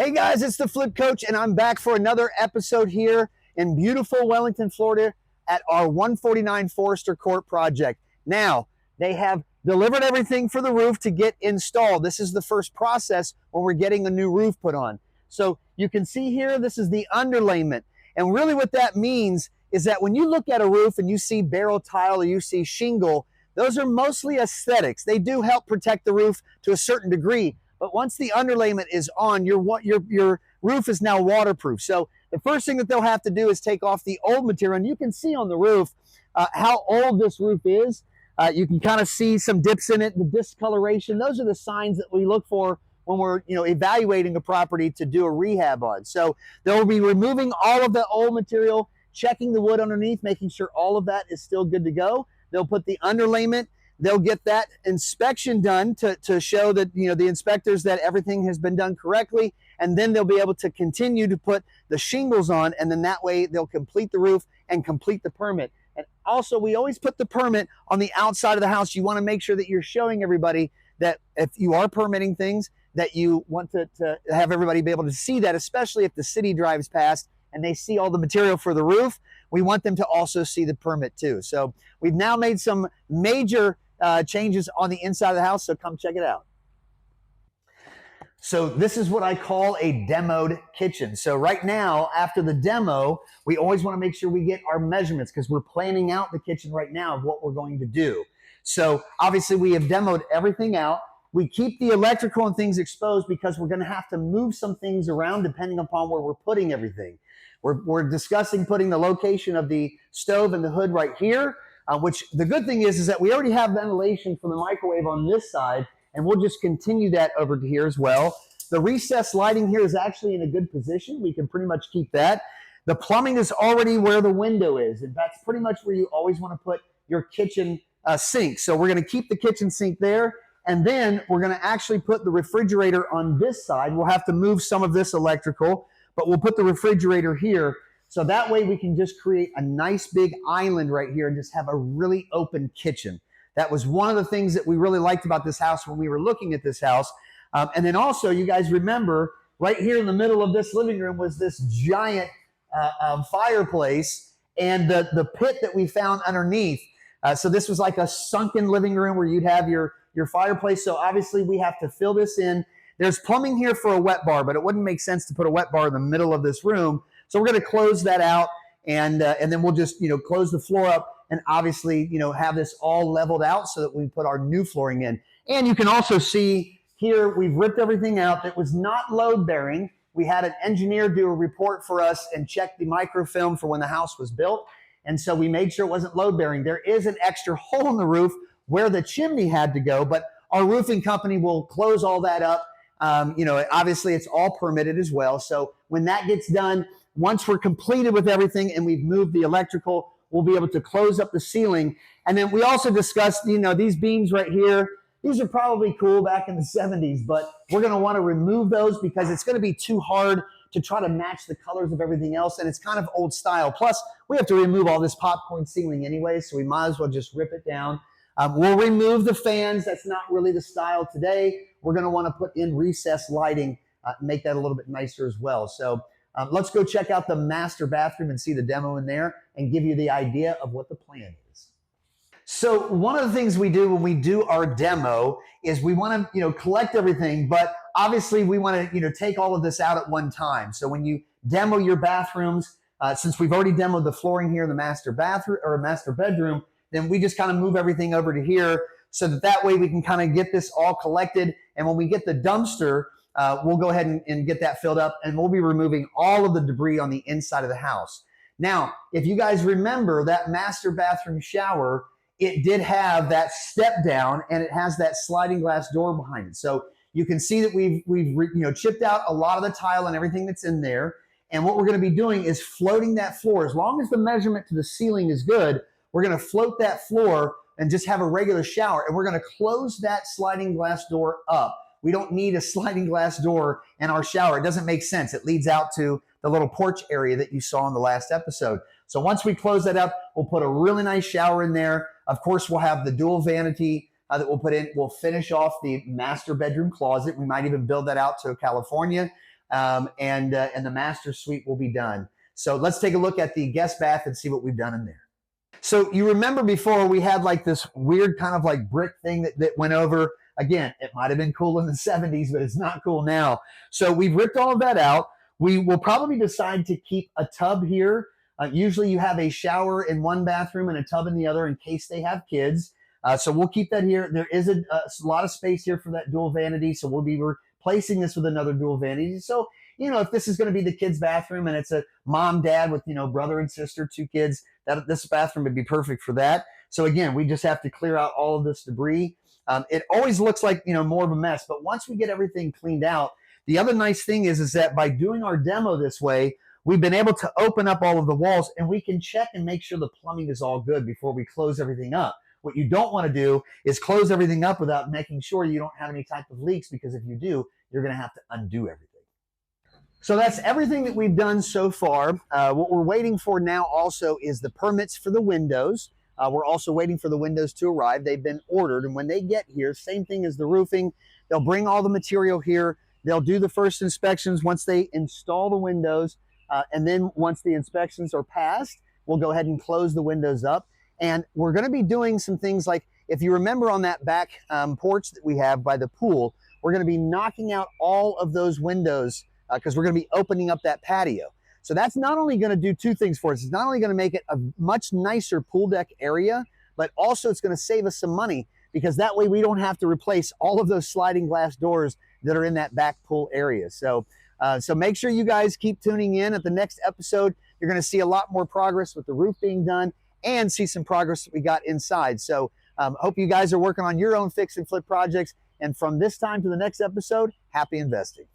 Hey guys, it's the Flip Coach, and I'm back for another episode here in beautiful Wellington, Florida at our 149 Forrester Court project. Now, they have delivered everything for the roof to get installed. This is the first process when we're getting a new roof put on. So you can see here, this is the underlayment. And really what that means is that when you look at a roof and you see barrel tile or you see shingle, those are mostly aesthetics. They do help protect the roof to a certain degree. But once the underlayment is on, your roof is now waterproof. So the first thing that they'll have to do is take off the old material. And you can see on the roof how old this roof is. You can kind of see some dips in it, the discoloration. Those are the signs that we look for when we're evaluating a property to do a rehab on. So they'll be removing all of the old material, checking the wood underneath, making sure all of that is still good to go. They'll put the underlayment. They'll get that inspection done to show that the inspectors that everything has been done correctly, and then they'll be able to continue to put the shingles on, and then that way they'll complete the roof and complete the permit. And also, we always put the permit on the outside of the house. You want to make sure that you're showing everybody that if you are permitting things, that you want to have everybody be able to see that, especially if the city drives past and they see all the material for the roof. We want them to also see the permit too. So we've now made some major changes on the inside of the house, so come check it out. So this is what I call a demoed kitchen. So right now, after the demo, we always want to make sure we get our measurements because we're planning out the kitchen right now of what we're going to do. So obviously we have demoed everything out. We keep the electrical and things exposed because we're going to have to move some things around depending upon where we're putting everything. We're discussing putting the location of the stove and the hood right here. Which the good thing is that we already have ventilation from the microwave on this side, and we'll just continue that over to here as well. The recessed lighting here is actually in a good position. We can pretty much keep that. The plumbing is already where the window is, and that's pretty much where you always want to put your kitchen sink. So we're going to keep the kitchen sink there, and then we're going to actually put the refrigerator on this side. We'll have to move some of this electrical, but we'll put the refrigerator here. So that way we can just create a nice big island right here and just have a really open kitchen. That was one of the things that we really liked about this house when we were looking at this house. And then also, you guys remember, right here in the middle of this living room was this giant fireplace and the pit that we found underneath. So this was like a sunken living room where you'd have your fireplace. So obviously we have to fill this in. There's plumbing here for a wet bar, but it wouldn't make sense to put a wet bar in the middle of this room. So we're going to close that out, and then we'll just close the floor up, and obviously have this all leveled out so that we put our new flooring in. And you can also see here we've ripped everything out that was not load bearing. We had an engineer do a report for us and check the microfilm for when the house was built, and so we made sure it wasn't load bearing. There is an extra hole in the roof where the chimney had to go, but our roofing company will close all that up. Obviously it's all permitted as well. So when that gets done, once we're completed with everything and we've moved the electrical, we'll be able to close up the ceiling. And then we also discussed, these beams right here. These are probably cool back in the 70s, but we're going to want to remove those because it's going to be too hard to try to match the colors of everything else. And it's kind of old style. Plus, we have to remove all this popcorn ceiling anyway, so we might as well just rip it down. We'll remove the fans. That's not really the style today. We're going to want to put in recessed lighting, make that a little bit nicer as well. So let's go check out the master bathroom and see the demo in there and give you the idea of what the plan is. So one of the things we do when we do our demo is we want to, collect everything, but obviously we want to, take all of this out at one time. So when you demo your bathrooms, since we've already demoed the flooring here in the master bathroom or master bedroom, then we just kind of move everything over to here so that way we can kind of get this all collected. And when we get the dumpster, we'll go ahead and get that filled up, and we'll be removing all of the debris on the inside of the house. Now, if you guys remember that master bathroom shower, it did have that step down and it has that sliding glass door behind it. So you can see that we've chipped out a lot of the tile and everything that's in there. And what we're going to be doing is floating that floor. As long as the measurement to the ceiling is good, we're going to float that floor and just have a regular shower. And we're going to close that sliding glass door up. We don't need a sliding glass door in our shower. It doesn't make sense. It leads out to the little porch area that you saw in the last episode. So once we close that up, we'll put a really nice shower in there. Of course, we'll have the dual vanity that we'll put in. We'll finish off the master bedroom closet. We might even build that out to California. and the master suite will be done. So let's take a look at the guest bath and see what we've done in there. So you remember before we had like this weird kind of like brick thing that went over. Again, it might have been cool in the 70s, but it's not cool now. So we've ripped all of that out. We will probably decide to keep a tub here. Usually you have a shower in one bathroom and a tub in the other in case they have kids. So we'll keep that here. There is a lot of space here for that dual vanity. So we'll be replacing this with another dual vanity. So, you know, if this is going to be the kids' bathroom and it's a mom, dad with, you know, brother and sister, 2 kids, this bathroom would be perfect for that. So again, we just have to clear out all of this debris. It always looks like, you know, more of a mess, but once we get everything cleaned out, the other nice thing is that by doing our demo this way, we've been able to open up all of the walls and we can check and make sure the plumbing is all good before we close everything up. What you don't want to do is close everything up without making sure you don't have any type of leaks, because if you do, you're going to have to undo everything. So that's everything that we've done so far. What we're waiting for now also is the permits for the windows. We're also waiting for the windows to arrive. They've been ordered, and when they get here, same thing as the roofing. They'll bring all the material here. They'll do the first inspections once they install the windows, and then once the inspections are passed, we'll go ahead and close the windows up. And we're going to be doing some things like, if you remember on that back porch that we have by the pool, we're going to be knocking out all of those windows because we're going to be opening up that patio. So that's not only going to do 2 things for us. It's not only going to make it a much nicer pool deck area, but also it's going to save us some money, because that way we don't have to replace all of those sliding glass doors that are in that back pool area. So make sure you guys keep tuning in. At the next episode, you're going to see a lot more progress with the roof being done and see some progress that we got inside. So hope you guys are working on your own fix and flip projects. And from this time to the next episode, happy investing.